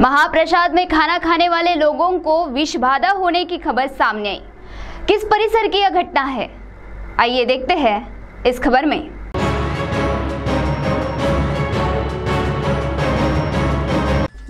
महाप्रसाद में खाना खाने वाले लोगों को विषबाधा होने की खबर सामने आई। किस परिसर की यह घटना है, आइए देखते हैं इस खबर में।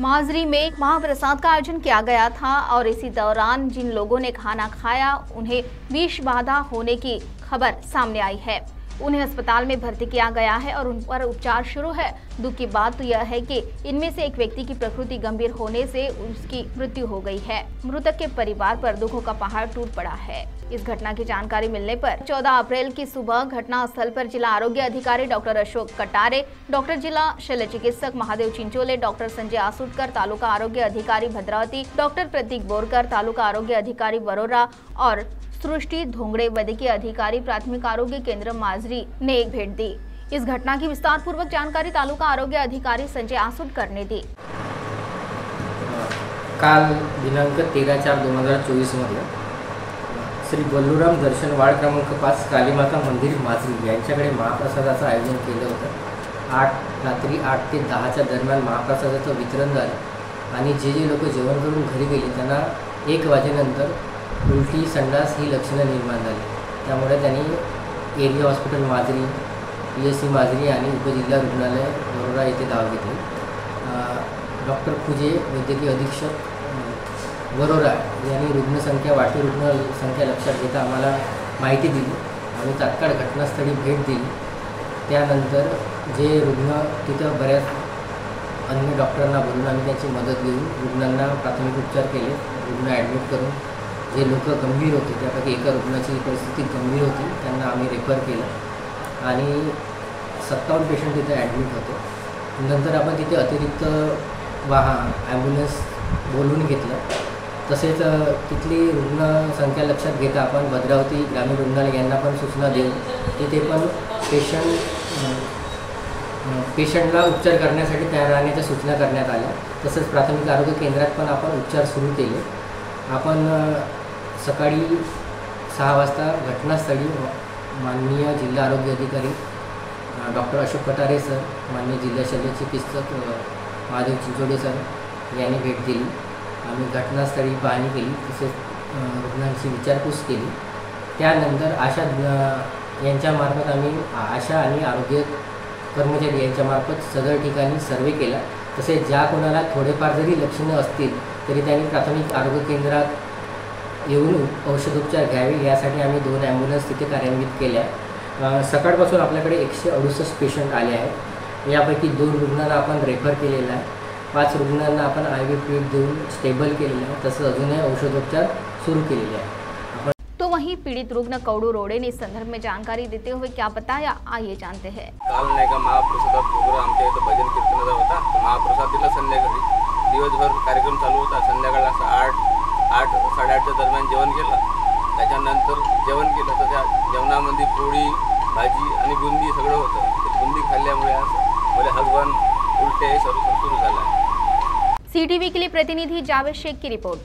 माजरी में महाप्रसाद का आयोजन किया गया था और इसी दौरान जिन लोगों ने खाना खाया उन्हें विषबाधा होने की खबर सामने आई है। उन्हें अस्पताल में भर्ती किया गया है और उन पर उपचार शुरू है। दुख की बात तो यह है कि इनमें से एक व्यक्ति की प्रकृति गंभीर होने से उसकी मृत्यु हो गई है। मृतक के परिवार पर दुखों का पहाड़ टूट पड़ा है। इस घटना की जानकारी मिलने पर 14 अप्रैल की सुबह घटना स्थल पर जिला आरोग्य अधिकारी डॉक्टर अशोक कटारे, डॉक्टर जिला शल्य चिकित्सक महादेव चिंचोले, डॉक्टर संजय आसुटकर, तालुका आरोग्य अधिकारी भद्रावती, डॉक्टर प्रतीक बोरकर, तालुका आरोग्य अधिकारी बरोरा और सृष्टि धोंगड़े वैद्यकीय अधिकारी प्राथमिक आरोग्य केंद्र माजरी ने एक भेट दी। इस घटना की विस्तार पूर्वक जानकारी तालुका आरोग्य अधिकारी संजय आसुटकर ने दी। काल दिनांक 13/4/2024 मध्ये श्री बल्लूराम दर्शन वार्ड क्रमांक 5 कालीमाता मंदिर माजरी यांच्याकडे महाप्रसादाचं आयोजन केलं होतं। रात्री 8 ते 10च्या दरम्यान महाप्रसादाचं वितरण झालं आणि जे लोक जेवण करून घरी गेले त्यांना 1 वाजेनंतर उलटी संडास ही लक्षणं निर्माण झाली। त्यामुळे त्यांनी area hospital Majri, PSC Majri आणि उपजिल्हा रुग्णालय बरोरा येथे धाव घेतली। डॉक्टर खुजे वैद्यकीय अधीक्षक बरोरा यांनी रुग्णसंख्या वाढती रुग्णसंख्या लक्षात घेता आम्हाला माहिती दिली। आम्ही तात्काळ घटनास्थळी भेट दिली। त्यानंतर जे रुग्ण तिथं बऱ्याच अन्य डॉक्टरांना बोलून आम्ही त्यांची मदत घेऊन रुग्णांना प्राथमिक उपचार केले। रुग्ण ॲडमिट करून जे लोक गंभीर होते त्यापैकी एका रुग्णाची परिस्थिती गंभीर होती, त्यांना आम्ही रेफर केलं आणि 57 पेशंट तिथे ॲडमिट होते। नंतर आपण तिथे अतिरिक्त ॲम्ब्युलन्स बोलवून घेतलं। तसेच तिथली रुग्णसंख्या लक्षात घेता आपण भद्रावती ग्रामीण रुग्णालय यांना पण सूचना देऊन तिथे पण पेशंटला उपचार करण्यासाठी तयार राहण्याच्या सूचना करण्यात आल्या। तसंच प्राथमिक आरोग्य केंद्रात पण आपण उपचार सुरू केले। आपण सकाळी 6 वाजता घटनास्थळी माननीय जिल्हा आरोग्य अधिकारी डॉक्टर अशोक कटारे सर, माननीय जिल्हा शल्य चिकित्सक महादेव चिंचोले सर यांनी भेट दिली। आम्ही घटनास्थळी पाहणी केली, तसेच रुग्णांची विचारपूस केली। त्यानंतर आशा यांच्यामार्फत आम्ही आशा आणि आरोग्य कर्मचारी यांच्यामार्फत सदर ठिकाणी सर्वे केला। तसेच ज्या कोणाला थोडेफार जरी लक्षणं असतील तरी त्यांनी प्राथमिक आरोग्य केंद्रात येऊन औषधोपचार घ्यावे यासाठी आम्ही 2 ॲम्ब्युलन्स तिथे कार्यान्वित केल्या। सकाळपासून आपल्याकडे 168 पेशंट आले आहेत। यापैकी 2 रुग्णांना आपण रेफर केलेला आहे, 5 रुग्णांना आपण IV फ्लूइड देऊन स्टेबल केलेलं आहे। तसंच अजूनही औषधोपचार सुरू केलेले आहे। तो वहीं पीड़ित रुग्ण कौड़ू रोड़े ने इस संदर्भ में जानकारी देते हुए क्या बताया, आइए जानते हैं। काल नाही का महाप्रसाद प्रोग्राम आमच्या इथं भजन कीर्तनाचा होता। महाप्रसाद दिला संध्याकाळी, दिवसभर कार्यक्रम चालू होता। संध्याकाळी असं 8 साडेआठच्या दरम्यान जेवण केलं। त्याच्यानंतर जेवण केलं तर त्या जेवणामध्ये पोळी भाजी आणि बुंदी सगळं होतं। ते बुंदी खाल्ल्यामुळे असं मला हगवण उलटे सर्व सुरू झाला। CTV के लिए प्रतिनिधि जावेद शेख की रिपोर्ट।